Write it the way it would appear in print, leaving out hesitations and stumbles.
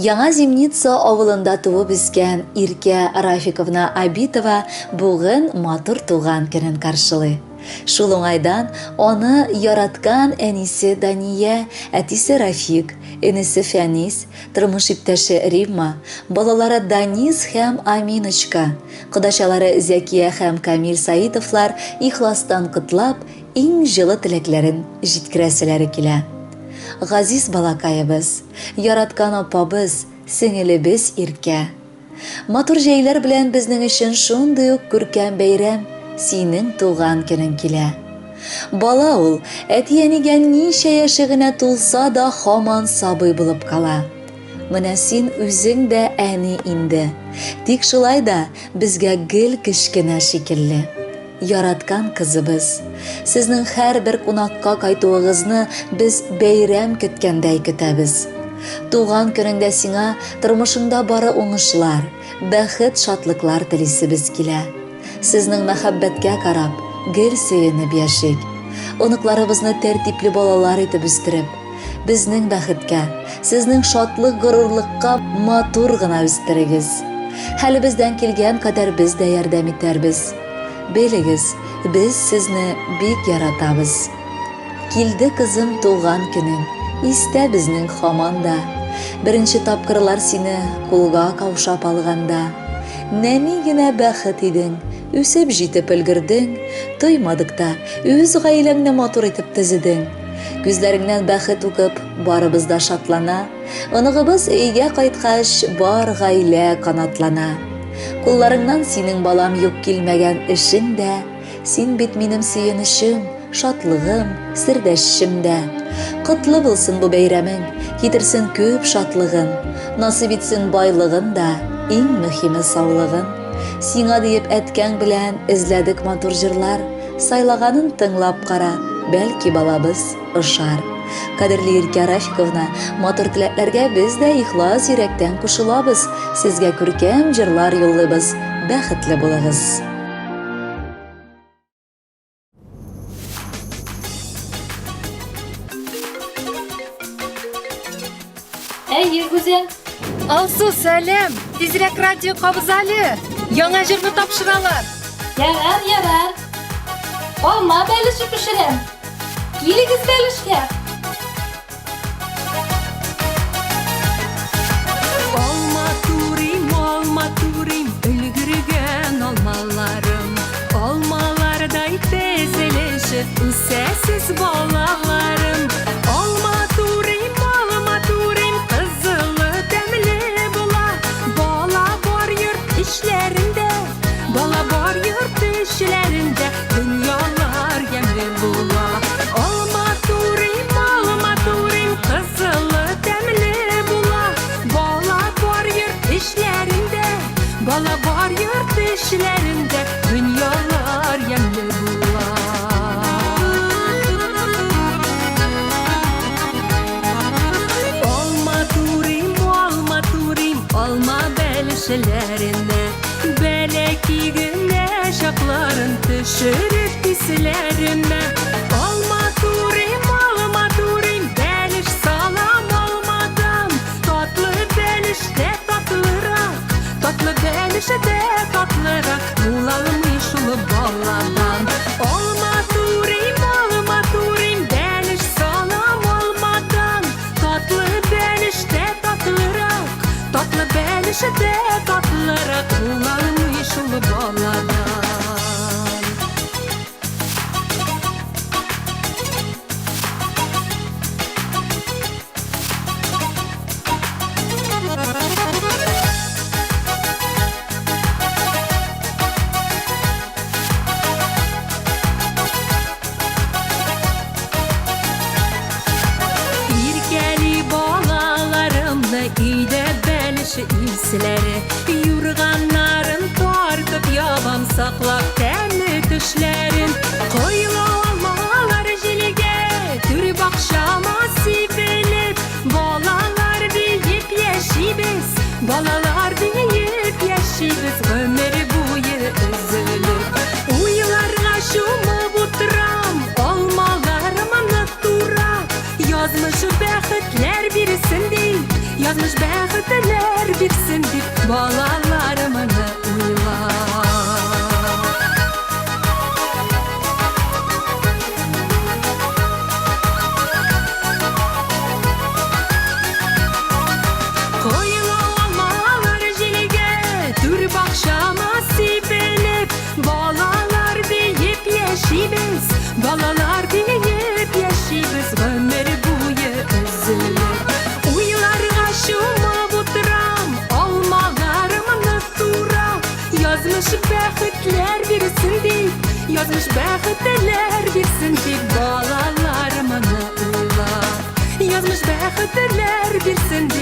Яңа Зимница авылында туып үскән Иркә Рафиковна Абитова бүген матур туган көнен каршылый. Шул уңайдан аны яраткан әнисе Дания, әтисе Рафик, энесе Фәнис, тормыш иптәше Римма, балалары Данис һәм Аминочка, кодачалары Зәкия һәм Камил Саидовлар ихластан котлап, иң җылы теләкләрен җиткерәселәре килә. Газиз балакайыбыз, яраткан апабыз, сеңелебез Иркә. Матур җәйләр белән безнең өчен шундый ук күркәм бәйрәм синең туган көнең килә. Бала ул, әти-әнигә ничә яше генә тулса да һаман сабый булып кала. Менә син үзең дә әни инде. Тик шулай да безгә гел кечкенә шикелле. Яраткан кызыбыз, сезнең һәрбер кунакка кайтуыгызны без бәйрәм көткәндәй көтәбез. Туган көнеңдә сиңа тормышыңда бары уңышлар, бәхет, шатлыклар телисебез килә. Сезнең мәхәббәткә карап, гел сөенеп яшик. Оныкларыбызны тәртипле балалар итеп үстереп, безнең бәхеткә, сезнең шатлык, горурлыкка матур гына үстерегез. Хәлебездән килгән кадәр без дә ярдәм итәрбез. Белегез, biz сезне бик яратабыз. Килде кызым туган көнең, истә безнең һаман да. Беренче тапкырлар сине кулга каушап алганда. Нәни генә бәхет идең, үсеп җитеп өлгердең, тоймадык та, үз гаиләңне матур итеп төзедең. Күзләреңнән бәхет үкеп, барыбыз да шатлана. Оныгыбыз өйгә кайткач, бар гаилә канатлана. Кулларыңнан синең балам юк килмәгән эшең дә, син бит минем сөенешем, шатлыгым, сердәшем дә. Котлы булсын бу бәйрәмең, китерсен күп шатлыгын, насыйп итсен байлыгын да, иң мөһиме саулыгын. Сиңа диеп әткәң белән эзләдек матур җырлар, сайлаганын тыңлап кара, бәлки балабыз ошар. Кадерле Иркә Рафиковна, матур теләкләргә без дә ихлас йөрәктән кушылабыз. Сезгә күркәм җырлар юллыйбыз. Бәхетле булыгыз. Әйе, Гүзәл. Алсу, сәлем. Тизрәк радио кабыз әле. Яңа җырны тапшыралар. Ярар. Алма бәлеше пешерәм. Килегез бәлешкә. Alma turim, ülgürgen almalarım. Almalarday tezeleşir, üsesiz balalarım. Alma turim, kızılı demli bula. Bala var yurt işlerinde, bala var yurt işlerinde. Dünyalar yemli bula. Alma turim, kızılı demli bula. Bala var yurt işlerinde, bala var yurt işlerinde. Dünyalar yemli bula. Alma belişlerine, belki güne şakların düşürüp pislerime. Alma turim, beliş salam olmadan. Tatlı belişte tatlırak, tatlı belişte tatlırak. Bulalmış ulu baladan. Alma turim, beliş salam olmadan. Tatlı belişte tatlırak, tatlı belişte tatlırak. Bulalmış ulu baladan. İrkeli balalarımla iyide belişi ilsileri. balalarımını uyla. Koyun almalar jilge, dur bakşama sipelip, balalar deyip yeşibiz, balalar deyip yeşibiz, ömür boyu üzülür. Uylar aşıma buturam, almalarımını turam, yazmış bəxtlər birsin deyip, yazmış bəxtlər birsin deyip, balalarımını uyla. Yazmış bəxtlər birsin deyip,